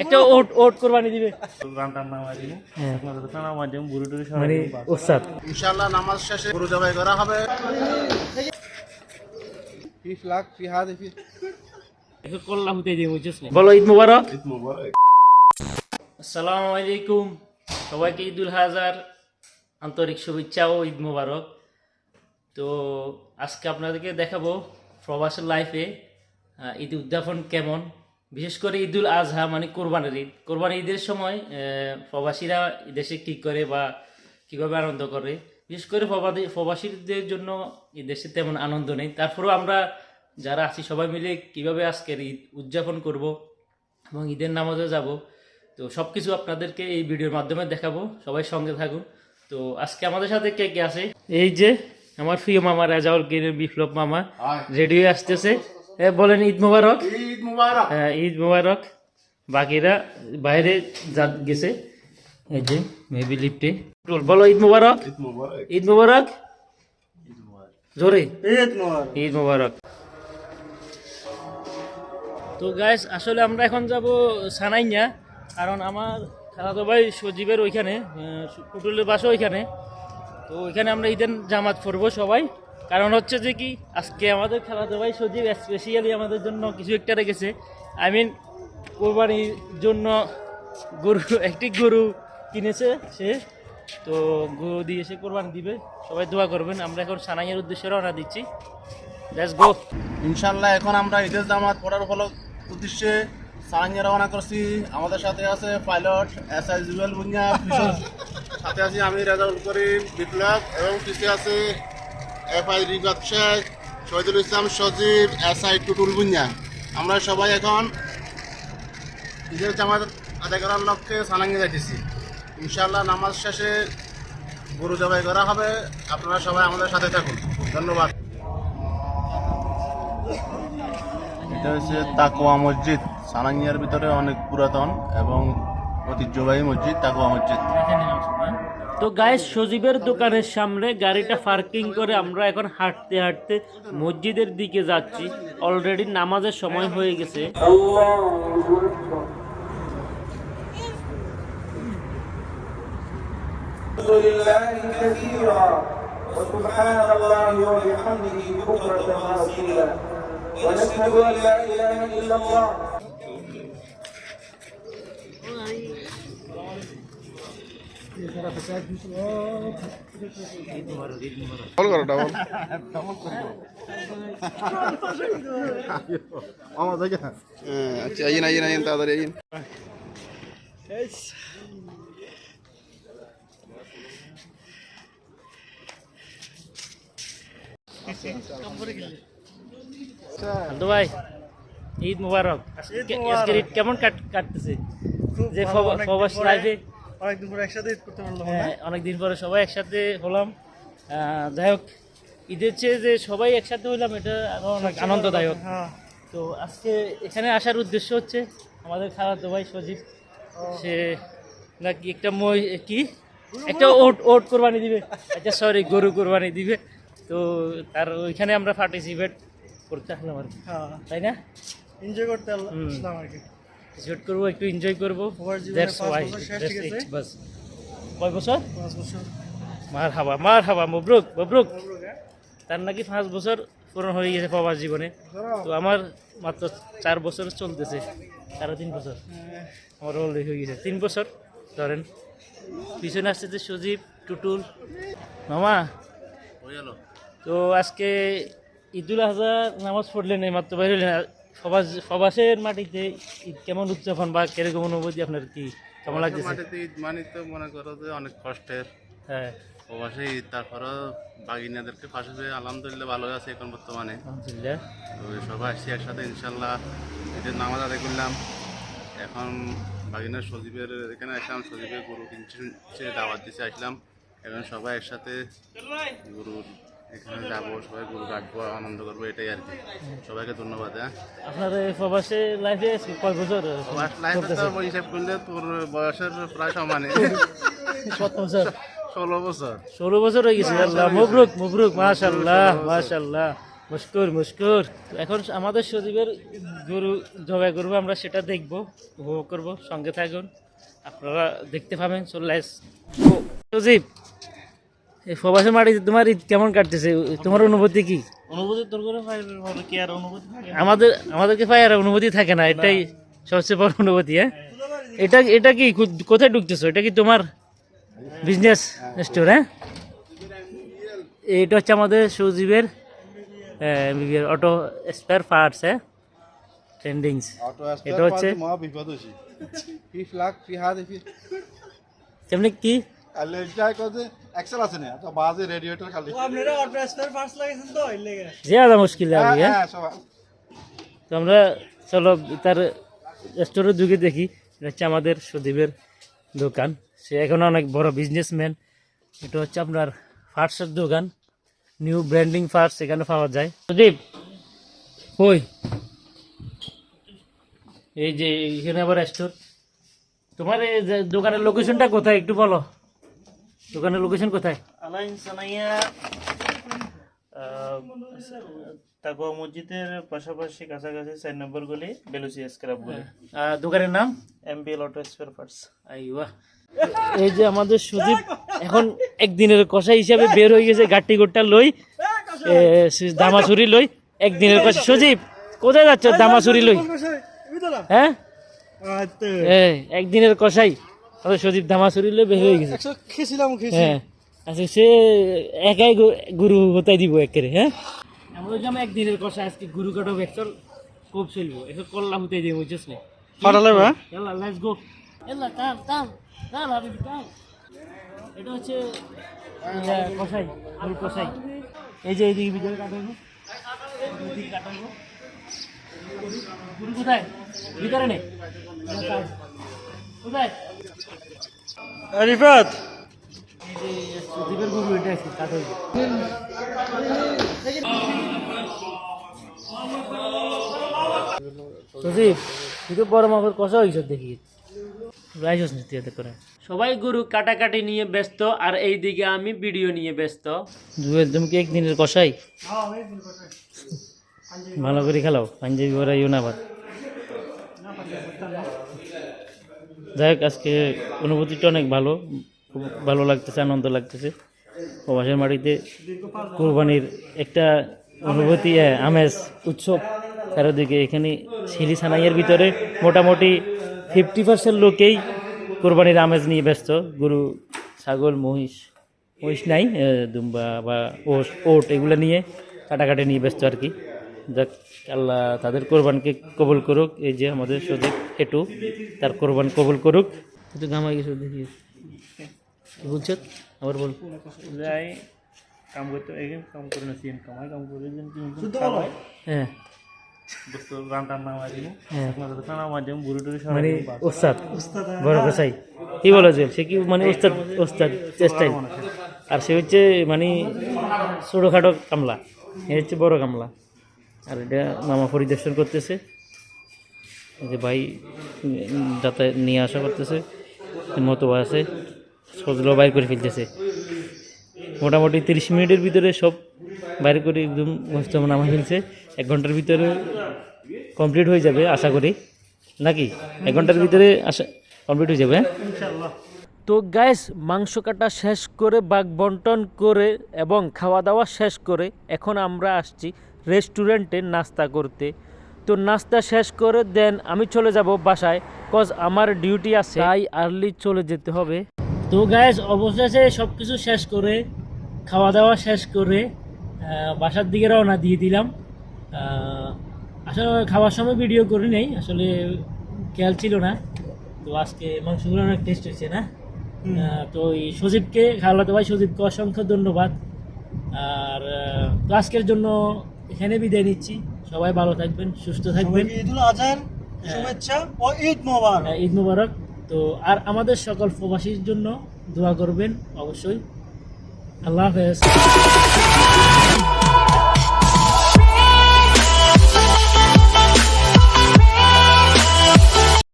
একটা ওট ওট কোরবানি দিবে মানে ওস্তাদ ইনশাআল্লাহ নামাজ শেষে গরু জবাই করা হবে। বলো ঈদ মুবারক। আসসালামু আলাইকুম, সবাইকে ঈদুল আজহার আন্তরিক শুভেচ্ছা ও ঈদ মুবারক। তো আজকে আপনাদেরকে দেখাবো প্রবাসের লাইফে ঈদ উদযাপন কেমন, বিশেষ করে ঈদুল আজহা মানে কোরবানির ঈদ। কোরবানির ঈদের সময় প্রবাসীরা দেশে কী করে বা কীভাবে আনন্দ করে, বিশেষ করে প্রবাসীদের জন্য এই দেশে তেমন আনন্দ নেই। তারপরেও আমরা যারা আছি সবাই মিলে কীভাবে আজকের ঈদ উদযাপন করব এবং ঈদের নামাজে যাব, তো সব কিছু আপনাদেরকে এই ভিডিওর মাধ্যমে দেখাবো। সবাই সঙ্গে থাকুন। তো আজকে আমাদের সাথে কে কে আছে, এই যে আমার প্রিয় মামা রাজাউল গিরের বিপ্লব মামা রেডি হয়ে আসতেছে। বলেন ঈদ মুবারক। ঈদ মুবারক। হ্যাঁ ঈদ মুবারক। বাকিরা বাইরে গেছে, এই যে মেবি লিফটে। বলো ঈদ মুবারক। ঈদ মুবারক জোরে ঈদ মুবারক। তো গাইস আসলে আমরা এখন যাব সানাইয়া, কারণ আমার খালাতো ভাই সজীবের ওইখানে পুটুলের বাসা ওইখানে। তো ওইখানে আমরা ঈদের জামাত পড়বো সবাই। কারণ হচ্ছে যে কি আজকে আমাদের খালাতো ভাই সজীব স্পেশালি আমাদের জন্য কিছু একটা রেখেছে। আই মিন কোরবানির জন্য একটি গরু কিনেছে সে। তো গরু দিয়ে সে কোরবানি দিবে, সবাই দোয়া করবেন। আমরা এখন সানাইয়ের উদ্দেশ্যে রওনা দিচ্ছি। Let's go. ইনশাআল্লাহ এখন আমরা ঈদের জামাত পড়ার উদ্দেশ্যে সানাইয়া রওনা করছি। আমাদের সাথে আছে পাইলট SI জুয়েল ভুঁইয়া, সাথে আছি আমি রাজাউল করিম বিপ্লব, এবং পিছিয়ে আছে FI রিফাত শেখ, শহীদুল ইসলাম সজীব, SI টুটুল ভুঁইয়া। আমরা সবাই এখন ঈদের জামাত আদায় করার লক্ষ্যে সানাইয়া যাইতেছি। ইনশাআল্লাহ নামাজ শেষে গরু জবাই করা হবে। আপনারা সবাই আমাদের সাথে থাকুন। ধন্যবাদ। এটা হচ্ছে তাকওয়া মসজিদ, সানাইয়ার ভিতরে অনেক পুরাতন এবং ঐতিহ্যবাহী মসজিদ তাকওয়া মসজিদ। তো গাইস সজীবের দোকানের সামনে গাড়িটা পার্কিং করে আমরা এখন হাঁটতে হাঁটতে মসজিদের দিকে যাচ্ছি। অলরেডি নামাজের সময় হয়ে গেছে। ونشهد أن لا إله إلا الله আচ্ছা আইন তাড়াতাড়ি আইন। ভাই ঈদ মুবারক। আজকের ঈদ কেমন কাটতেছে? যে প্রবাসী লাইফে অনেকদিন পরে একসাথে ঈদ করতে পারলাম। অনেকদিন পরে সবাই একসাথে হলাম। যাই হোক, ঈদের চেয়ে যে সবাই একসাথে হইলাম এটা আরো অনেক আনন্দদায়ক। তো আজকে এখানে আসার উদ্দেশ্য হচ্ছে আমাদের খালাতো ভাই সজীব, সে নাকি একটা ওট কোরবানি দিবে, আচ্ছা সরি গরু কোরবানি দিবে। তো তার ওইখানে আমরা পার্টিসিপেট করতে আসলাম আর কি, তাই না? এনজয় করতে আসলাম আর কি। পার্টিসিপেট করবো, একটু এনজয় করবো। কয় বছর? 5 বছর। মার হাবা মবরুক মবরুক। তার নাকি 5 বছর পূরণ হয়ে গেছে প্রবাস জীবনে। তো আমার মাত্র 4 বছর চলতেছে, 3.5 বছর আমার অলরেডি হয়ে গেছে। 3 বছর ধরেন। পিছনে আসছে যে সজীব, টুটুল, মামা। তো আজকে ঈদুল আজহা নামাজ পড়লেন, এই মাত্র বাইরে হলেন। প্রবাসের মাটিতে ঈদ কেমন উদযাপন বা কিরকম অনুভূতি আপনার, কি কেমন লাগছে? ঈদ মানে তো মনে করো যে অনেক কষ্টের। হ্যাঁ প্রবাসে ঈদ, তারপরে বাগিনাদেরকে পাশে পেয়ে আলহামদুলিল্লাহ ভালো আছে এখন বর্তমানে। আলহামদুলিল্লাহ। তো সবাই আসছি একসাথে ইনশাল্লাহ ঈদের নামাজ আদায় করলাম। এখন বাগিনার সজীবের এখানে আসলাম, সজীবের গরু কিনছে দাওয়াত দিতে আসলাম। এখন সবাই একসাথে গরুর এখানে যাবো, সবাই গরু কাটবো, আনন্দ করবো, এটাই আর কি। সবাইকে ধন্যবাদ। আপনার প্রবাসী লাইফে কয় বছর? হিসাব করলে তোর বয়সের প্রায় সমানে। কত বছর? 16 বছর। 16 বছর হয়ে গেছে। আল্লাহ মবরুক মবরুক, মাশাআল্লাহ মাশাআল্লাহ। মুস্কুর মুস্কুর। তো এখন আমাদের সজীবের গরু জবাই করবো, আমরা সেটা দেখবো, উপভোগ করবো, সঙ্গে থাকুন, আপনারা দেখতে পাবেন। সজীব, এই প্রবাসের মাটিতে তোমার ঈদ কেমন কাটতেছে? তোমার অনুভূতি কি? অনুভূতি তোর করে ভাবে কি আর অনুভূতি থাকে? আমাদেরকে পাই আর অনুভূতি থাকে না, এটাই সবচেয়ে বড় অনুভূতি। হ্যাঁ, এটা কি কোথায় ঢুকতেছো? এটা কি তোমার বিজনেস স্টোর? হ্যাঁ, এটা হচ্ছে আমাদের সজীবের অটো স্পেয়ার পার্টস। হ্যাঁ, ট্রেন্ডিংস। এটা হচ্ছে বিপদ হয়েছে ফি ফ্লাগ ফি হাত তেমনি কি এক্সেল আছে না তো বাজে রেডিয়েটর খালি আপনারা অটো স্পেয়ার পার্টস লাগাইছেন তো এই লেগে ज़्यादा मुश्किल है अभी। হ্যাঁ, তো আমরা চলো তার স্টোরে ঢুকে দেখি। এটা হচ্ছে আমাদের সুদীপের দোকান, সে এখন অনেক বড় বিজনেসম্যান। এটা হচ্ছে আপনার ফার্টসের দোকান, নিউ ব্র্যান্ডিং ফার্টস এখানে পাওয়া যায়। সুদীপ কই? এই যে এখানে আবার স্টোর। তোমার এই যে দোকানের লোকেশনটা কোথায় একটু বলো, দোকানের লোকেশন কোথায়? আলাইন সানাইয়া তাকওয়া মসজিদের পাশাপাশি কাছাকাছি 4 নম্বর গলি, বেলুচি স্ক্র্যাপ গলি। দোকানের নাম এমবিএল অটো স্পেয়ার পার্টস। আইওয়া। এই যে আমাদের সুদীপ এখন একদিনের কষা হিসাবে বের হয়ে গেছে, গাট্টি গোট্টা লই, দামাছুরি লই, একদিনের কষা। সুদীপ কোথায় যাচ্ছ দামাছুরি লই? হ্যাঁ, একদিনের কষাই আমাদের সুদীপ দামাছুরি লই বের হয়ে গেছে। হ্যাঁ, আচ্ছা, সে একাই গুরু হতাই দিব একেরে। হ্যাঁ, আমরা যেমন একদিনের কষা আজকে গুরু কাটো বেচল খুব চলবো, এখন কল্লা হতাই দিব, বুঝছিস না? ফাটালে বা Yalla, let's go. Yalla, come, habibi, come. এটা হচ্ছে কষাই, ফুল কষাই। এই যে এইদিকে ভিতরে কাটাইবো, এইদিকে কাটাইবো। গুরু কোথায়? ভিতরে নেই। কোথায়? রিফাত এই যে সুদীপের গুরু এটা আছে, কাটাইবো। সুদীপ, তুই তো বড় মাছের কষা হয়েছ দেখি। সবাই গরু কাটাকাটি নিয়ে ব্যস্ত, আর এইদিকে আমি ভিডিও নিয়ে ব্যস্ত। জুয়েল, তুমি কি একদিনের কষাই? ভালো করে খেলাও, পাঞ্জাবি ভরাইও না আবার। যাই হোক, আজকে অনুভূতিটা অনেক ভালো, খুব ভালো লাগতেছে, আনন্দ লাগতেছে। প্রবাসের মাটিতে কোরবানির একটা অনুভূতি, আমেজ, উৎসব চারিদিকে। এখানে সিঁড়ি সানাইয়ের ভিতরে মোটামুটি 50% লোকেই কোরবানির আমেজ নিয়ে ব্যস্ত। গরু, ছাগল, মহিষ নাই, দুম্বা বা ওট এগুলো নিয়ে কাটাকাটি নিয়ে ব্যস্ত আর কি। যাক, আল্লাহ তাদের কোরবানকে কবুল করুক। এই যে আমাদের সজীব হেটু, তার কোরবান কবুল করুক। কিন্তু গামাই কিছু দেখি বলছে, আবার বল। যাই কাম করতে, এখন কাম করে না, সিএন কামাই কাম করে দিন কি হ্যাঁ, বস্তু রান্নার নাম আছে হ্যাঁ, আপনাদের খানা মাধ্যম বুড়ি টুড়ি মানে ওস্তাদ বড় কসাই কি বলা যায়, সে কি মানে ওস্তাদ চেষ্টাই। আর সে হচ্ছে মানে ছোটোখাটো কামলা, এ হচ্ছে বড় কামলা। আর এটা মামা পরিদর্শন করতেছে, এই যে ভাই যাতে নিয়ে আসা করতেছে, মতো আছে সজলো বাইর করে ফেলতেছে। মোটামুটি 30 মিনিটের ভিতরে সব বাইরে করে একদম মস্ত নামা ফেলছে। 1 ঘন্টার ভিতরে কমপ্লিট হয়ে যাবে আশা করি, নাকি 1 ঘন্টার ভিতরে আশা কমপ্লিট হয়ে যাবে। ইনশাআল্লাহ। তো গাইস, মাংস কাটা শেষ করে, বাঘ বন্টন করে এবং খাওয়া দাওয়া শেষ করে এখন আমরা আসছি রেস্টুরেন্টে নাস্তা করতে। তো নাস্তা শেষ করে দেন আমি চলে যাব বাসায়, কজ আমার ডিউটি আছে, তাই আর্লি চলে যেতে হবে। তো গাইস, অবশেষে সব কিছু শেষ করে, খাওয়া দাওয়া শেষ করে বাসার দিকে রওনা দিয়ে দিলাম। আসলে খাওয়ার সময় ভিডিও করি নাই, আসলে খেয়াল ছিল না। তো আজকে মাংসগুলো অনেক টেস্ট হয়েছে না? তো এই সজীবকে, খাওয়াতে ভাই সজীবকে অসংখ্য ধন্যবাদ। আর তো আজকের জন্য এখানে বিদায় নিচ্ছি। সবাই ভালো থাকবেন, সুস্থ থাকবেন। ঈদুল আজহার শুভেচ্ছা ও ঈদ মোবারক। ঈদ মোবারক। তো আর আমাদের সকল প্রবাসীর জন্য দোয়া করবেন অবশ্যই। আল্লাহ হাফেজ।